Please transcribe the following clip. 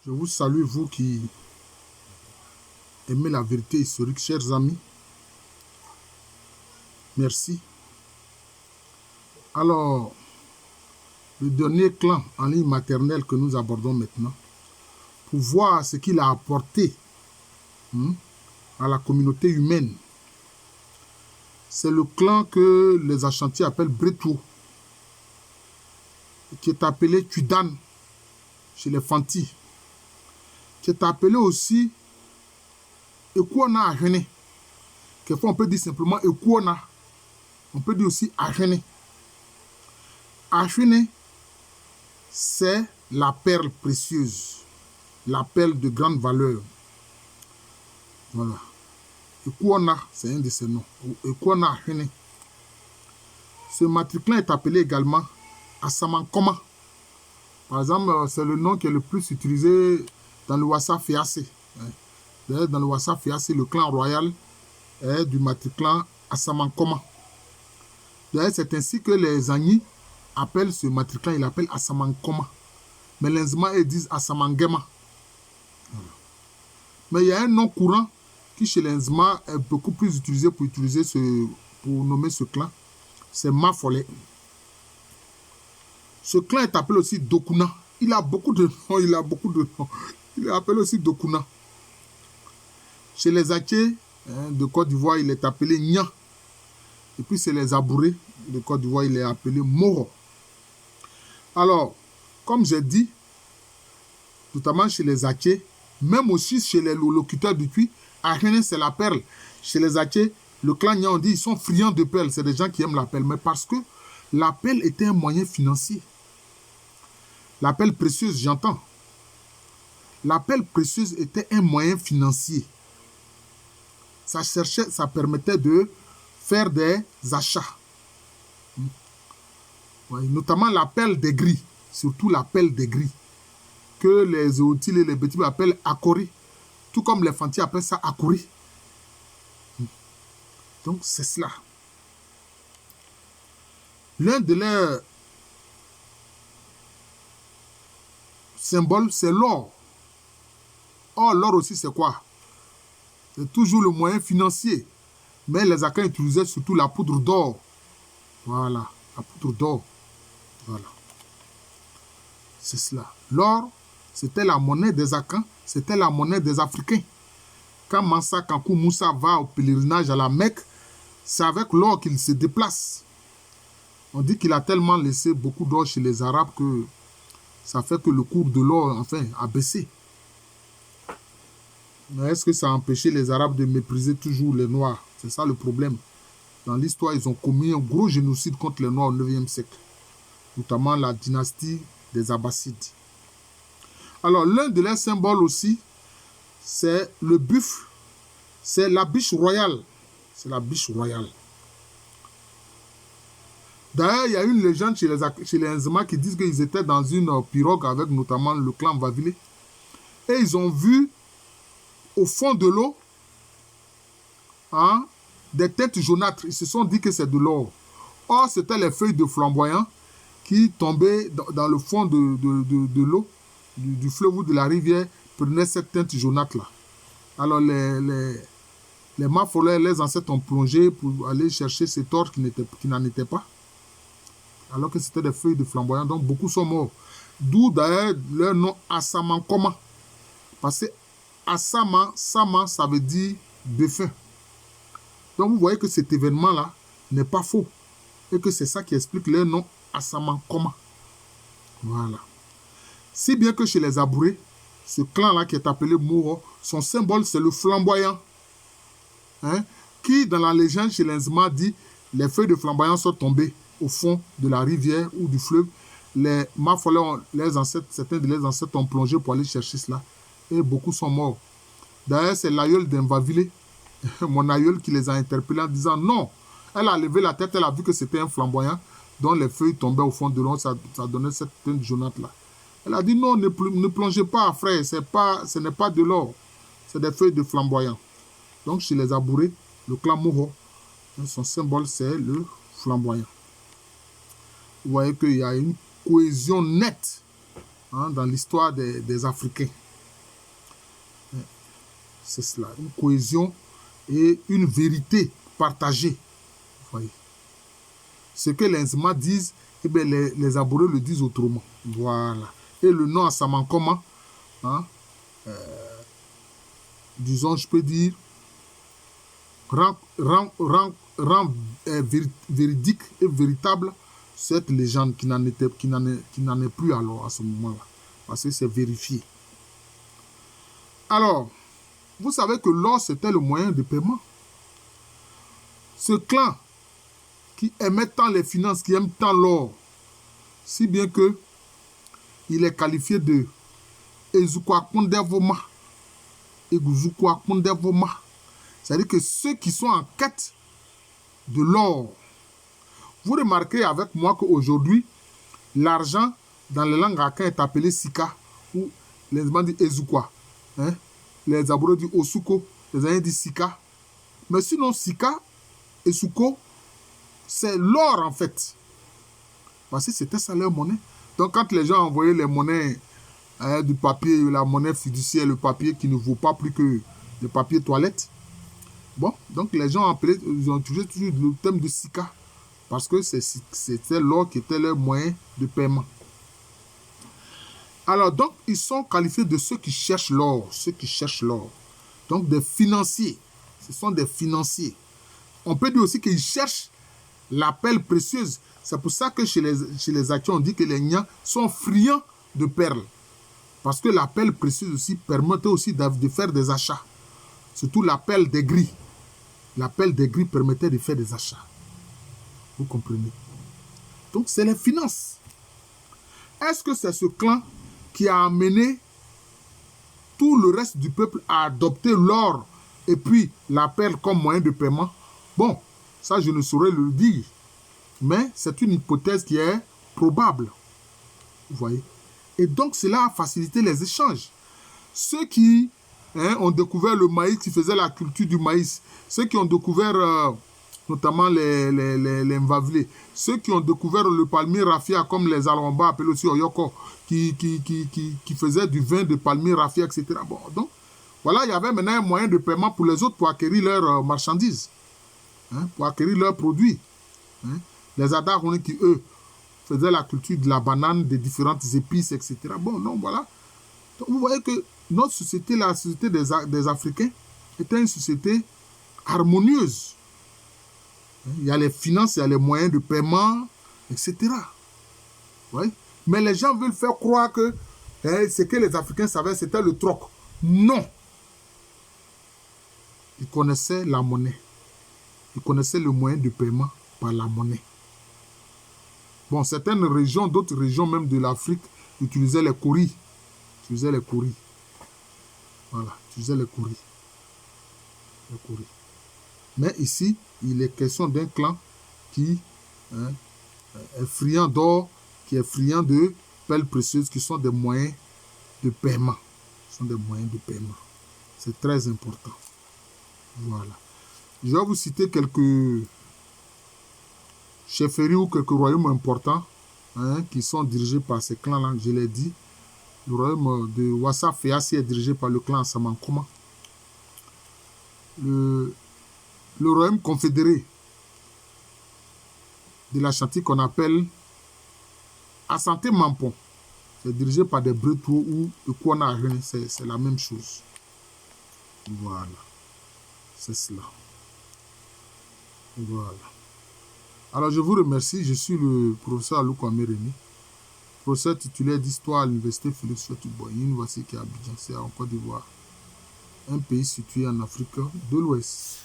Je vous salue, vous qui aimez la vérité historique, chers amis. Merci. Alors, le dernier clan en ligne maternelle que nous abordons maintenant, pour voir ce qu'il a apporté à la communauté humaine, c'est le clan que les Ashantis appellent Bretou, qui est appelé Tudan chez les Fanti, qui est appelé aussi Ekuona Ahene. Quelquefois on peut dire simplement Ekuona, on peut dire aussi Ahene. Ahene, c'est la perle précieuse, la perle de grande valeur. Voilà. Ekuona, c'est un de ses noms. Ekuona Ahene. Ce matriclin est appelé également Asamankoma. Par exemple, c'est le nom qui est le plus utilisé dans le Wassa Fiassé. Dans le Wassa Fiassé, le clan royal est du matriclan Asamankoma. D'ailleurs, c'est ainsi que les Agnis appellent ce matriclan, ils l'appellent Asamankoma. Mais les Nzima, ils disent Asamangema. Voilà. Mais il y a un nom courant qui, chez les Nzima, est beaucoup plus utilisé pour nommer ce clan. C'est Mafole. Ce clan est appelé aussi Dokuna. Il a beaucoup de noms, il est appelé aussi Dokuna. Chez les Aké de Côte d'Ivoire, il est appelé Nya. Et puis c'est les Abourés de Côte d'Ivoire, il est appelé Moro. Alors, comme j'ai dit, notamment chez les Aké, même aussi chez les locuteurs du Tui, Ahene c'est la perle. Chez les Aké, le clan Nya, on dit ils sont friands de perles. C'est des gens qui aiment la perle. Mais parce que la perle était un moyen financier. La perle précieuse, j'entends. La perle précieuse était un moyen financier. Ça permettait de faire des achats. Ouais, notamment la perle des gris. Surtout la perle des gris. Que les Zootiles et les Bétibes appellent Akori. Tout comme les Fanti appellent ça Akori. Donc c'est cela. L'un de leurs symboles, c'est l'or. Or, l'or aussi, c'est quoi? C'est toujours le moyen financier. Mais les Akans utilisaient surtout la poudre d'or. Voilà, la poudre d'or. Voilà. C'est cela. L'or, c'était la monnaie des Akans, c'était la monnaie des Africains. Quand Mansa Kankou Moussa va au pèlerinage à la Mecque, c'est avec l'or qu'il se déplace. On dit qu'il a tellement laissé beaucoup d'or chez les Arabes que ça fait que le cours de l'or, enfin, a baissé. Mais est-ce que ça a empêché les Arabes de mépriser toujours les Noirs? C'est ça le problème. Dans l'histoire, ils ont commis un gros génocide contre les Noirs au 9e siècle. Notamment la dynastie des Abbassides. Alors, l'un de leurs symboles aussi, c'est le buffle. C'est la biche royale. C'est la biche royale. D'ailleurs, il y a une légende chez les Nzima qui disent qu'ils étaient dans une pirogue avec notamment le clan Mvavile. Et ils ont vu au fond de l'eau des têtes jaunâtres. Ils se sont dit que c'est de l'or. Or, c'était les feuilles de flamboyant qui tombaient dans le fond de l'eau, du fleuve ou de la rivière, prenaient cette teinte jaunâtre-là. Alors, les Mafolais, les ancêtres ont plongé pour aller chercher cet or qui n'en était pas. Alors que c'était des feuilles de flamboyant, donc beaucoup sont morts. D'où d'ailleurs leur nom Asamankoma. Parce que Asama, Sama, ça veut dire défunt. Donc vous voyez que cet événement-là n'est pas faux. Et que c'est ça qui explique leur nom Asamankoma. Voilà. Si bien que chez les Abourés, ce clan-là qui est appelé Moro, son symbole c'est le flamboyant. Qui dans la légende chez les Nzima dit les feuilles de flamboyant sont tombées au fond de la rivière ou du fleuve. Les Mafolais, certains de leurs ancêtres ont plongé pour aller chercher cela. Et beaucoup sont morts. D'ailleurs, c'est l'aïeul d'Mvavile, mon aïeul, qui les a interpellés en disant non. Elle a levé la tête, elle a vu que c'était un flamboyant dont les feuilles tombaient au fond de l'eau, ça donnait cette teinte jaunâtre-là. Elle a dit non, ne plongez pas, frère, ce n'est pas de l'or, c'est des feuilles de flamboyant. Donc, chez les Abourés, le clan Moro, son symbole, c'est le flamboyant. Vous voyez qu'il y a une cohésion nette dans l'histoire des Africains. c'est cela. Une cohésion et une vérité partagée. Vous voyez. Ce que les Nzema disent, eh bien, les Aboro le disent autrement. Voilà. Et le nom à Samankoma, hein, disons, je peux dire, rend véridique et véritable cette légende qui n'en est plus alors à ce moment-là. Parce que c'est vérifié. Alors, vous savez que l'or, c'était le moyen de paiement. Ce clan qui aimait tant les finances, qui aime tant l'or, si bien que il est qualifié de Ezukwa-Kundevoma. Eguzukwa-Kundevoma. C'est-à-dire que ceux qui sont en quête de l'or, vous remarquez avec moi qu'aujourd'hui, l'argent dans les langues akan est appelé Sika, ou les Allemands disent Ezukwa, hein? Les Aboro disent Osuko, les Indiens disent Sika. Mais sinon, Sika et Suko, c'est l'or en fait. Parce que c'était ça leur monnaie. Donc quand les gens envoyaient les monnaies, du papier, la monnaie fiduciaire, le papier qui ne vaut pas plus que le papier toilette, bon, donc les gens ils ont toujours le thème de Sika. Parce que c'était l'or qui était leur moyen de paiement. Alors, donc, ils sont qualifiés de ceux qui cherchent l'or. Ceux qui cherchent l'or. Donc, des financiers. Ce sont des financiers. On peut dire aussi qu'ils cherchent la perle précieuse. C'est pour ça que chez les Akiens, on dit que les Nyans sont friands de perles. Parce que la perle précieuse aussi permettait aussi de faire des achats. Surtout la perle des gris. La perle des gris permettait de faire des achats. Vous comprenez? Donc, c'est les finances. Est-ce que c'est ce clan qui a amené tout le reste du peuple à adopter l'or et puis la perle comme moyen de paiement? Bon, ça, je ne saurais le dire. Mais c'est une hypothèse qui est probable. Vous voyez? Et donc, cela a facilité les échanges. Ceux qui ont découvert le maïs, qui faisaient la culture du maïs, ceux qui ont découvert... notamment les Mvavlé, ceux qui ont découvert le palmier raffia, comme les Alomba, appelés aussi Oyoko, qui faisaient du vin de palmier raffia, etc. Bon, donc, voilà, il y avait maintenant un moyen de paiement pour les autres pour acquérir leurs marchandises, pour acquérir leurs produits. Les Adarouni qui, eux, faisaient la culture de la banane, des différentes épices, etc. Bon, donc, voilà. Donc, vous voyez que notre société, la société des Africains, était une société harmonieuse. Il y a les finances, il y a les moyens de paiement, etc. Oui. Mais les gens veulent faire croire que ce que les Africains savaient, c'était le troc. Non. Ils connaissaient la monnaie. Ils connaissaient le moyen de paiement par la monnaie. Bon, certaines régions, d'autres régions même de l'Afrique, utilisaient les kouris. Utilisaient les kouris. Voilà, utilisaient les kouris. Les kouris. Mais ici, il est question d'un clan qui est friand d'or, qui est friand de perles précieuses, qui sont des moyens de paiement. Ce sont des moyens de paiement. C'est très important. Voilà. Je vais vous citer quelques chefferies ou quelques royaumes importants qui sont dirigés par ces clans-là, je l'ai dit. Le royaume de Wassa Feassi est dirigé par le clan Samankoma. Le royaume confédéré de l'Ashanti qu'on appelle Asante Mampon, c'est dirigé par des Bretouo ou de Kouana, c'est la même chose. Voilà, c'est cela. Voilà. Alors je vous remercie, je suis le professeur Aluko Amereni, professeur titulaire d'histoire à l'université Félix Houphouët-Boigny, université qui est à Abidjan, c'est en Côte d'Ivoire, un pays situé en Afrique de l'Ouest.